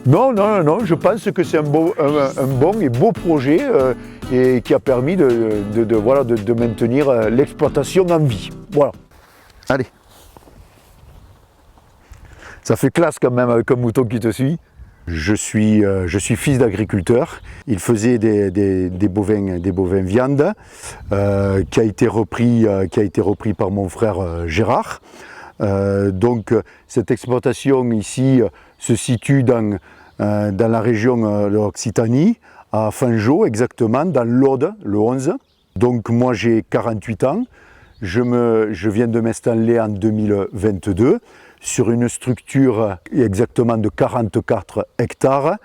Non, non, non, je pense que c'est un bon et beau projet et qui a permis de maintenir l'exploitation en vie. Voilà. Allez. Ça fait classe quand même avec un mouton qui te suit. Je suis fils d'agriculteur. Il faisait des bovins viande qui a été repris par mon frère Gérard. Donc cette exploitation ici se situe dans la région de l'Occitanie, à Fangeau exactement, dans l'Aude, le 11. Donc moi j'ai 48 ans, je viens de m'installer en 2022 sur une structure exactement de 44 hectares,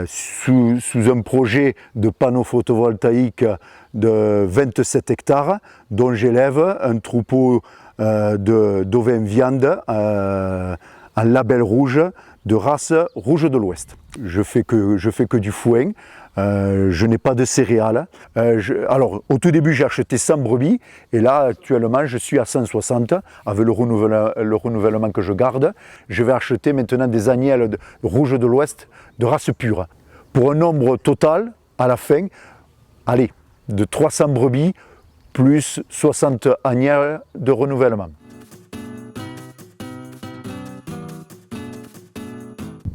sous un projet de panneaux photovoltaïques de 27 hectares, dont j'élève un troupeau d'ovins viande en label rouge de race rouge de l'Ouest. Je fais que du foin, je n'ai pas de céréales. Alors au tout début j'ai acheté 100 brebis et là actuellement je suis à 160 avec le renouvellement que je garde. Je vais acheter maintenant des agnelles rouge de l'Ouest de race pure pour un nombre total à la fin, allez, de 300 brebis plus 60 agnelles de renouvellement.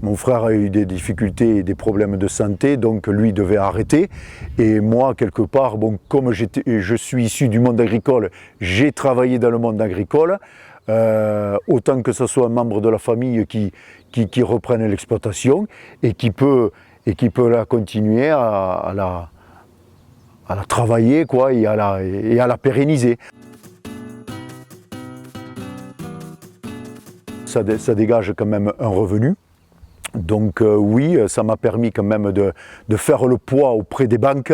Mon frère a eu des difficultés et des problèmes de santé, donc lui devait arrêter. Et moi, quelque part, bon, comme je suis issu du monde agricole, j'ai travaillé dans le monde agricole. Autant que ce soit un membre de la famille qui reprenne l'exploitation et qui peut la continuer à la travailler quoi, et à la pérenniser. Ça dégage quand même un revenu. Donc oui, ça m'a permis quand même de faire le poids auprès des banques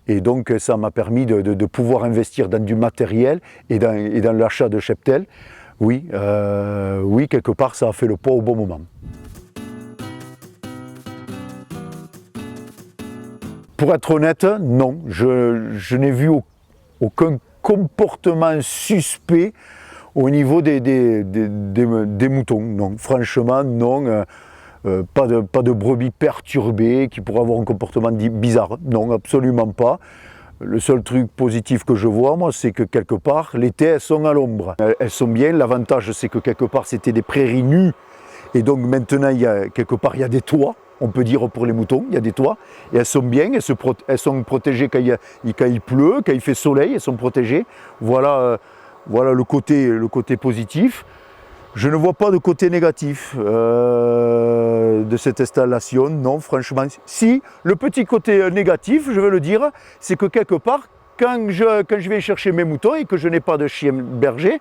et donc ça m'a permis de pouvoir investir dans du matériel et dans l'achat de cheptel. Oui, oui, quelque part ça a fait le poids au bon moment. Pour être honnête, non, je n'ai vu aucun comportement suspect au niveau des moutons. Non, franchement, non. Pas de brebis perturbées qui pourraient avoir un comportement bizarre. Non, absolument pas. Le seul truc positif que je vois, moi, c'est que quelque part, l'été, elles sont à l'ombre. Elles sont bien. L'avantage, c'est que quelque part, c'était des prairies nues. Et donc maintenant, quelque part, il y a des toits. On peut dire pour les moutons, il y a des toits. Et elles sont bien, elles sont protégées quand il pleut, quand il fait soleil, elles sont protégées. Voilà, voilà le côté positif. Je ne vois pas de côté négatif de cette installation, non, franchement. Si, le petit côté négatif, je veux le dire, c'est que quelque part, quand je vais chercher mes moutons et que je n'ai pas de chien berger,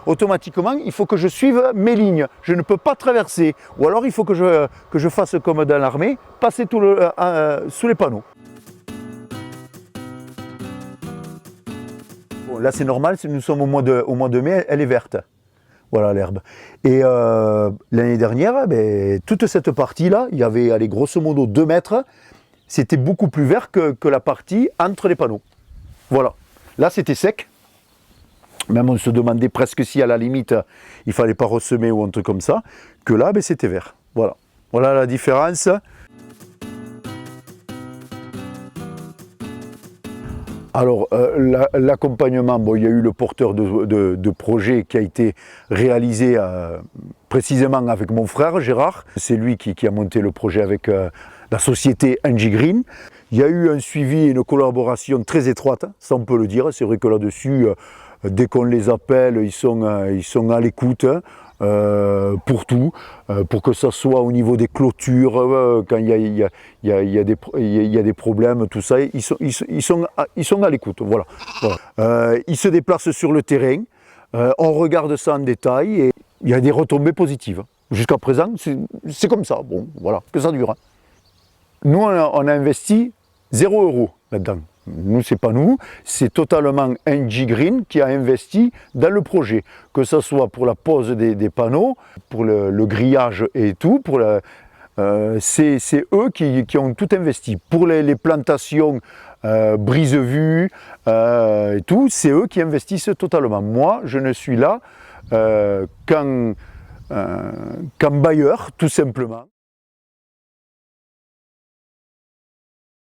automatiquement, il faut que je suive mes lignes. Je ne peux pas traverser. Ou alors, il faut que je fasse comme dans l'armée, passer sous les panneaux. Bon, là, c'est normal, nous sommes au mois de mai, elle est verte. Voilà l'herbe. Et l'année dernière, toute cette partie-là, il y avait allez, grosso modo 2 mètres, c'était beaucoup plus vert que la partie entre les panneaux. Voilà. Là, c'était sec. Même on se demandait presque si à la limite, il ne fallait pas ressemer ou un truc comme ça, que là, c'était vert. Voilà. Voilà la différence. Alors, l'accompagnement, bon, il y a eu le porteur de projet qui a été réalisé précisément avec mon frère Gérard. C'est lui qui a monté le projet avec la société NG Green. Il y a eu un suivi et une collaboration très étroite, ça on peut le dire. C'est vrai que là-dessus, dès qu'on les appelle, ils sont à l'écoute. Pour tout, pour que ça soit au niveau des clôtures, quand il y a des problèmes, tout ça, ils sont à l'écoute. Voilà. Ils se déplacent sur le terrain, on regarde ça en détail et il y a des retombées positives. Jusqu'à présent, c'est comme ça, bon, voilà, que ça dure. Nous, on a investi 0 € là-dedans. Nous, c'est pas nous, c'est totalement NG Green qui a investi dans le projet, que ce soit pour la pose des panneaux, pour le grillage et tout, c'est eux qui ont tout investi. Pour les plantations brise-vue et tout, c'est eux qui investissent totalement. Moi, je ne suis là qu'en bailleur, tout simplement.